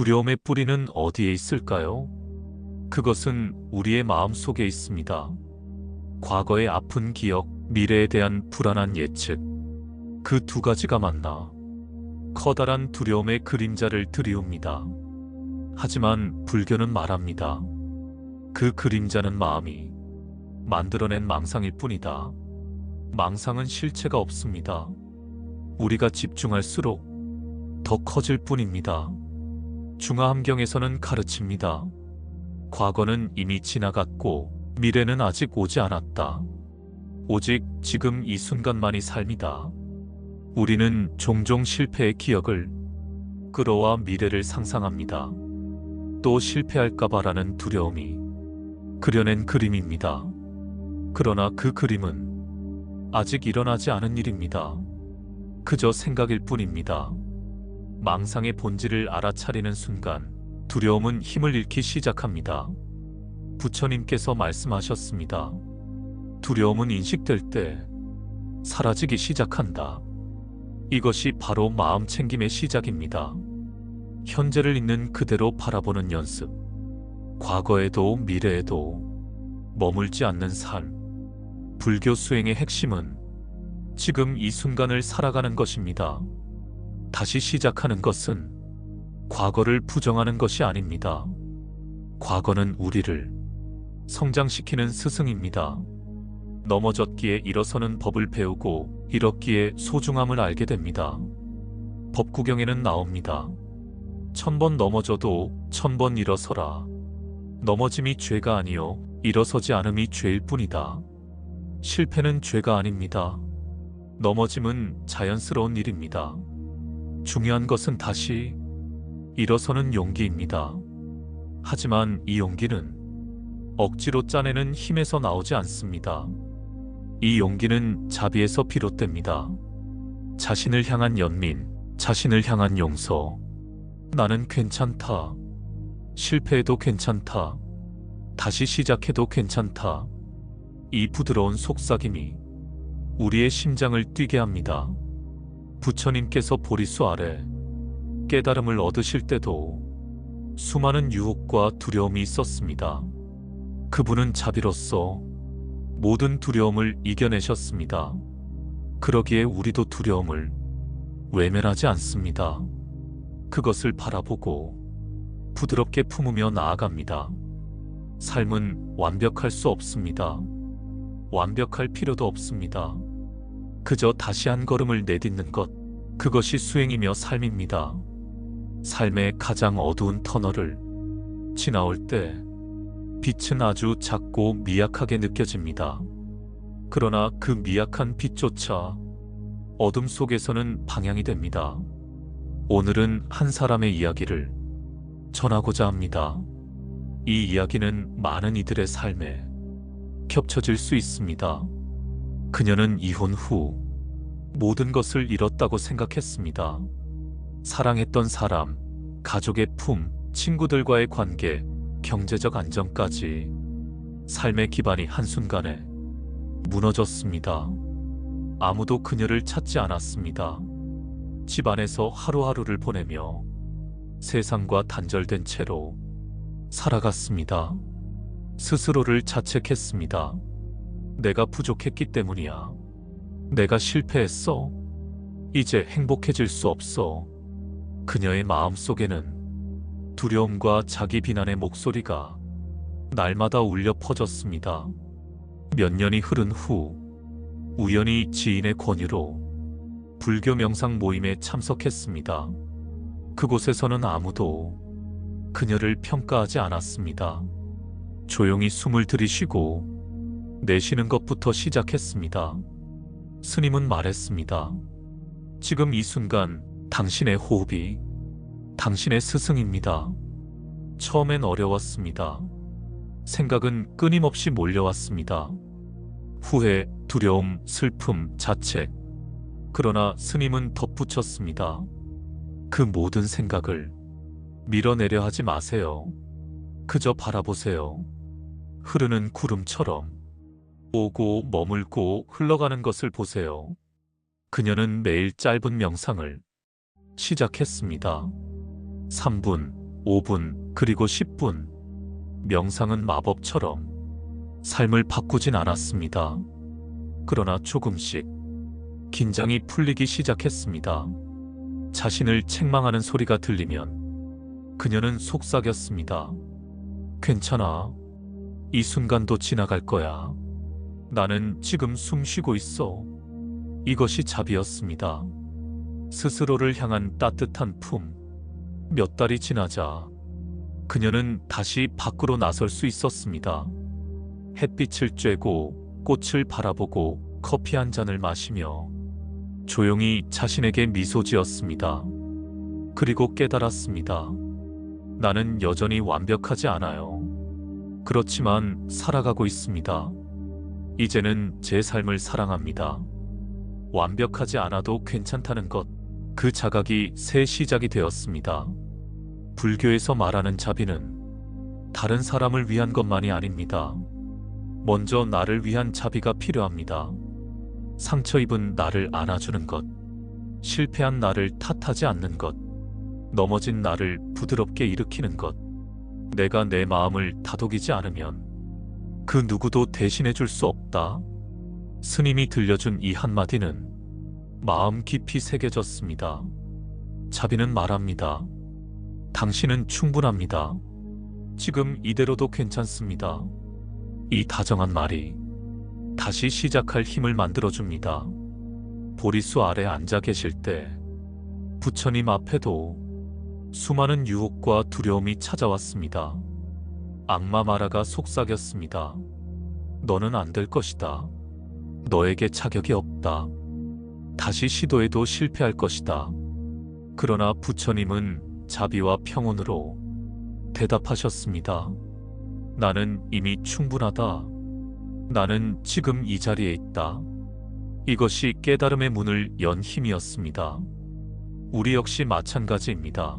두려움의 뿌리는 어디에 있을까요? 그것은 우리의 마음 속에 있습니다. 과거의 아픈 기억, 미래에 대한 불안한 예측. 그 두 가지가 만나 커다란 두려움의 그림자를 드리웁니다. 하지만 불교는 말합니다. 그 그림자는 마음이 만들어낸 망상일 뿐이다. 망상은 실체가 없습니다. 우리가 집중할수록 더 커질 뿐입니다. 중화함경에서는 가르칩니다. 과거는 이미 지나갔고 미래는 아직 오지 않았다. 오직 지금 이 순간만이 삶이다. 우리는 종종 실패의 기억을 끌어와 미래를 상상합니다. 또 실패할까봐라는 두려움이 그려낸 그림입니다. 그러나 그 그림은 아직 일어나지 않은 일입니다. 그저 생각일 뿐입니다. 망상의 본질을 알아차리는 순간 두려움은 힘을 잃기 시작합니다. 부처님께서 말씀하셨습니다. 두려움은 인식될 때 사라지기 시작한다. 이것이 바로 마음 챙김의 시작입니다. 현재를 있는 그대로 바라보는 연습. 과거에도 미래에도 머물지 않는 삶. 불교 수행의 핵심은 지금 이 순간을 살아가는 것입니다. 다시 시작하는 것은 과거를 부정하는 것이 아닙니다. 과거는 우리를 성장시키는 스승입니다. 넘어졌기에 일어서는 법을 배우고 잃었기에 소중함을 알게 됩니다. 법구경에는 나옵니다. 1000번 넘어져도 1000번 일어서라. 넘어짐이 죄가 아니요 일어서지 않음이 죄일 뿐이다. 실패는 죄가 아닙니다. 넘어짐은 자연스러운 일입니다. 중요한 것은 다시 일어서는 용기입니다. 하지만 이 용기는 억지로 짜내는 힘에서 나오지 않습니다. 이 용기는 자비에서 비롯됩니다. 자신을 향한 연민, 자신을 향한 용서. 나는 괜찮다. 실패해도 괜찮다. 다시 시작해도 괜찮다. 이 부드러운 속삭임이 우리의 심장을 뛰게 합니다. 부처님께서 보리수 아래 깨달음을 얻으실 때도 수많은 유혹과 두려움이 있었습니다. 그분은 자비로서 모든 두려움을 이겨내셨습니다. 그러기에 우리도 두려움을 외면하지 않습니다. 그것을 바라보고 부드럽게 품으며 나아갑니다. 삶은 완벽할 수 없습니다. 완벽할 필요도 없습니다. 그저 다시 한 걸음을 내딛는 것, 그것이 수행이며 삶입니다. 삶의 가장 어두운 터널을 지나올 때 빛은 아주 작고 미약하게 느껴집니다. 그러나 그 미약한 빛조차 어둠 속에서는 방향이 됩니다. 오늘은 한 사람의 이야기를 전하고자 합니다. 이 이야기는 많은 이들의 삶에 겹쳐질 수 있습니다. 그녀는 이혼 후 모든 것을 잃었다고 생각했습니다. 사랑했던 사람, 가족의 품, 친구들과의 관계, 경제적 안정까지 삶의 기반이 한순간에 무너졌습니다. 아무도 그녀를 찾지 않았습니다. 집안에서 하루하루를 보내며 세상과 단절된 채로 살아갔습니다. 스스로를 자책했습니다. 내가 부족했기 때문이야. 내가 실패했어. 이제 행복해질 수 없어. 그녀의 마음속에는 두려움과 자기 비난의 목소리가 날마다 울려 퍼졌습니다. 몇 년이 흐른 후 우연히 지인의 권유로 불교 명상 모임에 참석했습니다. 그곳에서는 아무도 그녀를 평가하지 않았습니다. 조용히 숨을 들이쉬고 내쉬는 것부터 시작했습니다. 스님은 말했습니다. 지금 이 순간 당신의 호흡이 당신의 스승입니다. 처음엔 어려웠습니다. 생각은 끊임없이 몰려왔습니다. 후회, 두려움, 슬픔, 자책. 그러나 스님은 덧붙였습니다. 그 모든 생각을 밀어내려 하지 마세요. 그저 바라보세요. 흐르는 구름처럼 오고 머물고 흘러가는 것을 보세요. 그녀는 매일 짧은 명상을 시작했습니다. 3분, 5분, 그리고 10분. 명상은 마법처럼 삶을 바꾸진 않았습니다. 그러나 조금씩 긴장이 풀리기 시작했습니다. 자신을 책망하는 소리가 들리면 그녀는 속삭였습니다. 괜찮아. 이 순간도 지나갈 거야. 나는 지금 숨 쉬고 있어. 이것이 자비였습니다. 스스로를 향한 따뜻한 품. 몇 달이 지나자 그녀는 다시 밖으로 나설 수 있었습니다. 햇빛을 쬐고 꽃을 바라보고 커피 한 잔을 마시며 조용히 자신에게 미소 지었습니다. 그리고 깨달았습니다. 나는 여전히 완벽하지 않아요. 그렇지만 살아가고 있습니다. 이제는 제 삶을 사랑합니다. 완벽하지 않아도 괜찮다는 것, 그 자각이 새 시작이 되었습니다. 불교에서 말하는 자비는 다른 사람을 위한 것만이 아닙니다. 먼저 나를 위한 자비가 필요합니다. 상처 입은 나를 안아주는 것, 실패한 나를 탓하지 않는 것, 넘어진 나를 부드럽게 일으키는 것. 내가 내 마음을 다독이지 않으면 그 누구도 대신해 줄 수 없다. 스님이 들려준 이 한마디는 마음 깊이 새겨졌습니다. 자비는 말합니다. 당신은 충분합니다. 지금 이대로도 괜찮습니다. 이 다정한 말이 다시 시작할 힘을 만들어줍니다. 보리수 아래 앉아 계실 때 부처님 앞에도 수많은 유혹과 두려움이 찾아왔습니다. 악마 마라가 속삭였습니다. 너는 안 될 것이다. 너에게 자격이 없다. 다시 시도해도 실패할 것이다. 그러나 부처님은 자비와 평온으로 대답하셨습니다. 나는 이미 충분하다. 나는 지금 이 자리에 있다. 이것이 깨달음의 문을 연 힘이었습니다. 우리 역시 마찬가지입니다.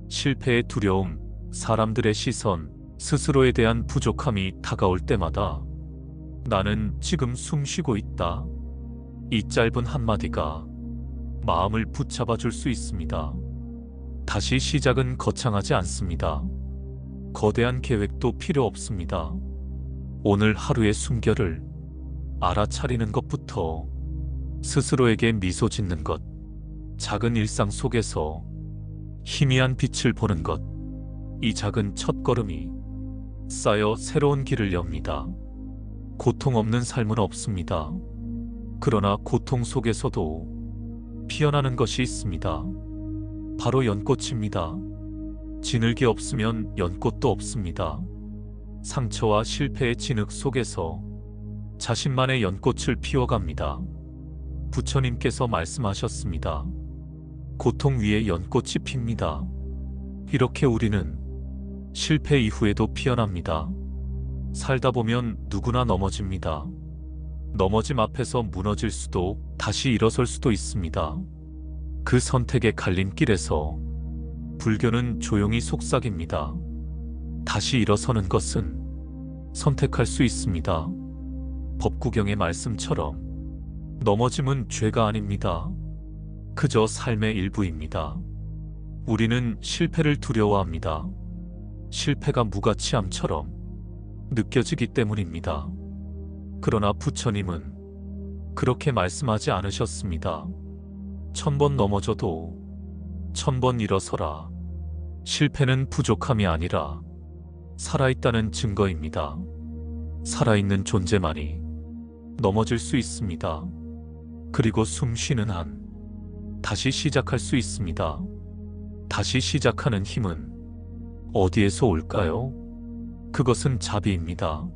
실패의 두려움, 사람들의 시선, 스스로에 대한 부족함이 다가올 때마다 나는 지금 숨 쉬고 있다. 이 짧은 한마디가 마음을 붙잡아 줄 수 있습니다. 다시 시작은 거창하지 않습니다. 거대한 계획도 필요 없습니다. 오늘 하루의 숨결을 알아차리는 것부터 스스로에게 미소 짓는 것, 작은 일상 속에서 희미한 빛을 보는 것, 이 작은 첫걸음이 쌓여 새로운 길을 엽니다. 고통 없는 삶은 없습니다. 그러나 고통 속에서도 피어나는 것이 있습니다. 바로 연꽃입니다. 진흙이 없으면 연꽃도 없습니다. 상처와 실패의 진흙 속에서 자신만의 연꽃을 피워갑니다. 부처님께서 말씀하셨습니다. 고통 위에 연꽃이 핍니다. 이렇게 우리는 실패 이후에도 피어납니다. 살다 보면 누구나 넘어집니다. 넘어짐 앞에서 무너질 수도 다시 일어설 수도 있습니다. 그 선택의 갈림길에서 불교는 조용히 속삭입니다. 다시 일어서는 것은 선택할 수 있습니다. 법구경의 말씀처럼 넘어짐은 죄가 아닙니다. 그저 삶의 일부입니다. 우리는 실패를 두려워합니다. 실패가 무가치함처럼 느껴지기 때문입니다. 그러나 부처님은 그렇게 말씀하지 않으셨습니다. 1000번 넘어져도 1000번 일어서라. 실패는 부족함이 아니라 살아있다는 증거입니다. 살아있는 존재만이 넘어질 수 있습니다. 그리고 숨 쉬는 한 다시 시작할 수 있습니다. 다시 시작하는 힘은 어디에서 올까요? 그것은 자비입니다.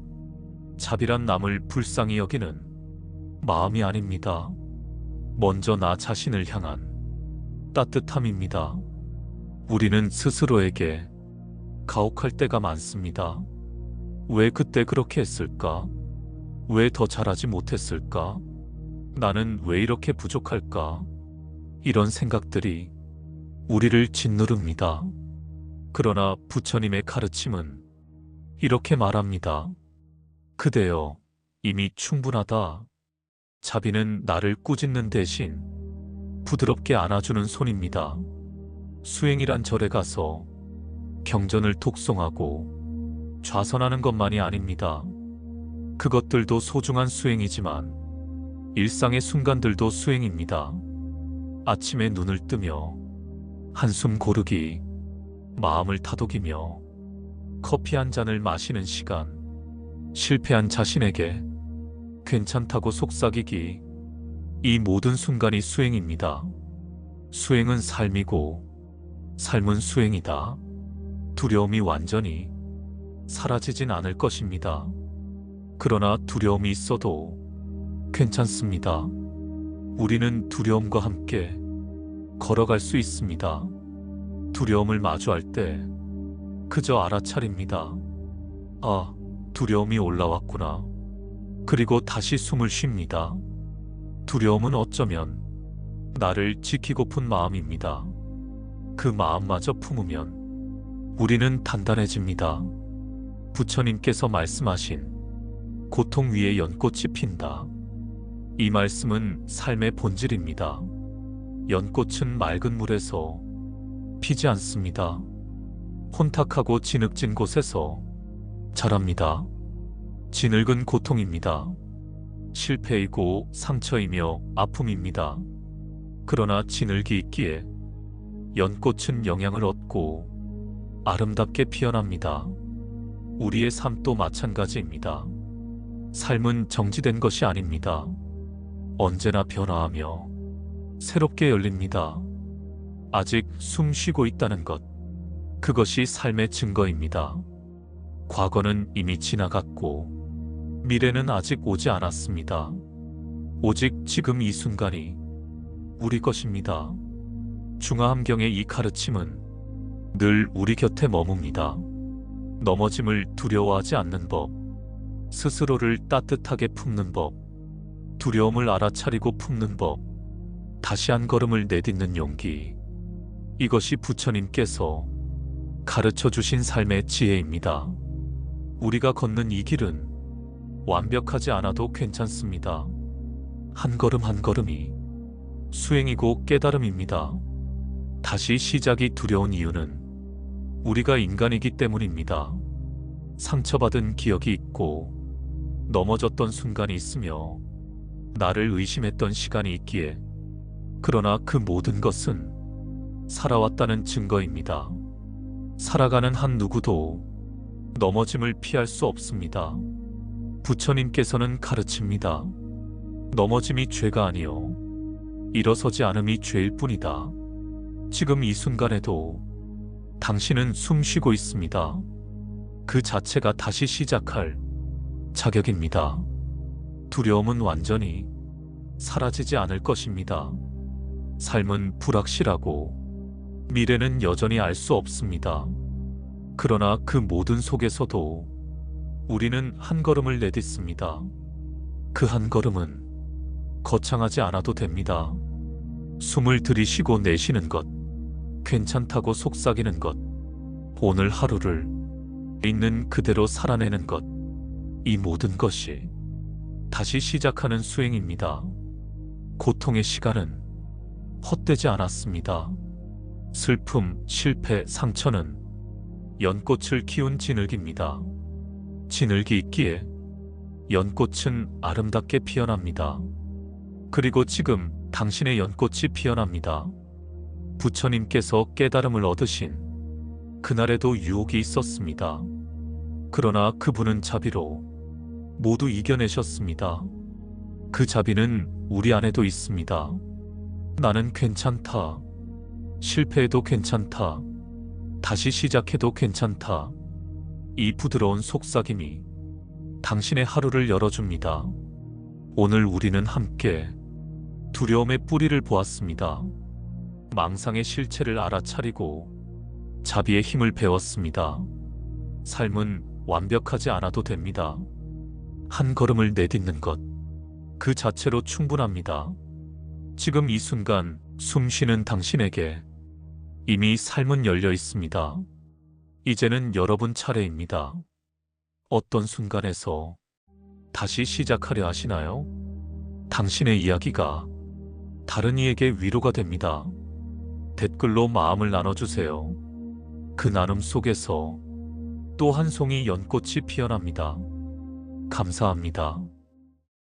자비란 남을 불쌍히 여기는 마음이 아닙니다. 먼저 나 자신을 향한 따뜻함입니다. 우리는 스스로에게 가혹할 때가 많습니다. 왜 그때 그렇게 했을까? 왜 더 잘하지 못했을까? 나는 왜 이렇게 부족할까? 이런 생각들이 우리를 짓누릅니다. 그러나 부처님의 가르침은 이렇게 말합니다. 그대여 이미 충분하다. 자비는 나를 꾸짖는 대신 부드럽게 안아주는 손입니다. 수행이란 절에 가서 경전을 독송하고 좌선하는 것만이 아닙니다. 그것들도 소중한 수행이지만 일상의 순간들도 수행입니다. 아침에 눈을 뜨며 한숨 고르기, 마음을 다독이며 커피 한 잔을 마시는 시간, 실패한 자신에게 괜찮다고 속삭이기, 이 모든 순간이 수행입니다. 수행은 삶이고 삶은 수행이다. 두려움이 완전히 사라지진 않을 것입니다. 그러나 두려움이 있어도 괜찮습니다. 우리는 두려움과 함께 걸어갈 수 있습니다. 두려움을 마주할 때 그저 알아차립니다. 아, 두려움이 올라왔구나. 그리고 다시 숨을 쉽니다. 두려움은 어쩌면 나를 지키고픈 마음입니다. 그 마음마저 품으면 우리는 단단해집니다. 부처님께서 말씀하신 고통 위에 연꽃이 핀다. 이 말씀은 삶의 본질입니다. 연꽃은 맑은 물에서 피지 않습니다. 혼탁하고 진흙진 곳에서 자랍니다. 진흙은 고통입니다. 실패이고 상처이며 아픔입니다. 그러나 진흙이 있기에 연꽃은 영양을 얻고 아름답게 피어납니다. 우리의 삶도 마찬가지입니다. 삶은 정지된 것이 아닙니다. 언제나 변화하며 새롭게 열립니다. 아직 숨 쉬고 있다는 것, 그것이 삶의 증거입니다. 과거는 이미 지나갔고 미래는 아직 오지 않았습니다. 오직 지금 이 순간이 우리 것입니다. 중화함경의 이 가르침은 늘 우리 곁에 머뭅니다. 넘어짐을 두려워하지 않는 법, 스스로를 따뜻하게 품는 법, 두려움을 알아차리고 품는 법, 다시 한 걸음을 내딛는 용기. 이것이 부처님께서 가르쳐 주신 삶의 지혜입니다. 우리가 걷는 이 길은 완벽하지 않아도 괜찮습니다. 한 걸음 한 걸음이 수행이고 깨달음입니다. 다시 시작이 두려운 이유는 우리가 인간이기 때문입니다. 상처받은 기억이 있고 넘어졌던 순간이 있으며 나를 의심했던 시간이 있기에, 그러나 그 모든 것은 살아왔다는 증거입니다. 살아가는 한 누구도 넘어짐을 피할 수 없습니다. 부처님께서는 가르칩니다. 넘어짐이 죄가 아니요 일어서지 않음이 죄일 뿐이다. 지금 이 순간에도 당신은 숨 쉬고 있습니다. 그 자체가 다시 시작할 자격입니다. 두려움은 완전히 사라지지 않을 것입니다. 삶은 불확실하고 미래는 여전히 알 수 없습니다. 그러나 그 모든 속에서도 우리는 한 걸음을 내딛습니다. 그 한 걸음은 거창하지 않아도 됩니다. 숨을 들이쉬고 내쉬는 것, 괜찮다고 속삭이는 것, 오늘 하루를 있는 그대로 살아내는 것, 이 모든 것이 다시 시작하는 수행입니다. 고통의 시간은 헛되지 않았습니다. 슬픔, 실패, 상처는 연꽃을 키운 진흙입니다. 진흙이 있기에 연꽃은 아름답게 피어납니다. 그리고 지금 당신의 연꽃이 피어납니다. 부처님께서 깨달음을 얻으신 그날에도 유혹이 있었습니다. 그러나 그분은 자비로 모두 이겨내셨습니다. 그 자비는 우리 안에도 있습니다. 나는 괜찮다. 실패해도 괜찮다. 다시 시작해도 괜찮다. 이 부드러운 속삭임이 당신의 하루를 열어줍니다. 오늘 우리는 함께 두려움의 뿌리를 보았습니다. 망상의 실체를 알아차리고 자비의 힘을 배웠습니다. 삶은 완벽하지 않아도 됩니다. 한 걸음을 내딛는 것, 그 자체로 충분합니다. 지금 이 순간 숨 쉬는 당신에게 이미 삶은 열려 있습니다. 이제는 여러분 차례입니다. 어떤 순간에서 다시 시작하려 하시나요? 당신의 이야기가 다른 이에게 위로가 됩니다. 댓글로 마음을 나눠주세요. 그 나눔 속에서 또 한 송이 연꽃이 피어납니다. 감사합니다.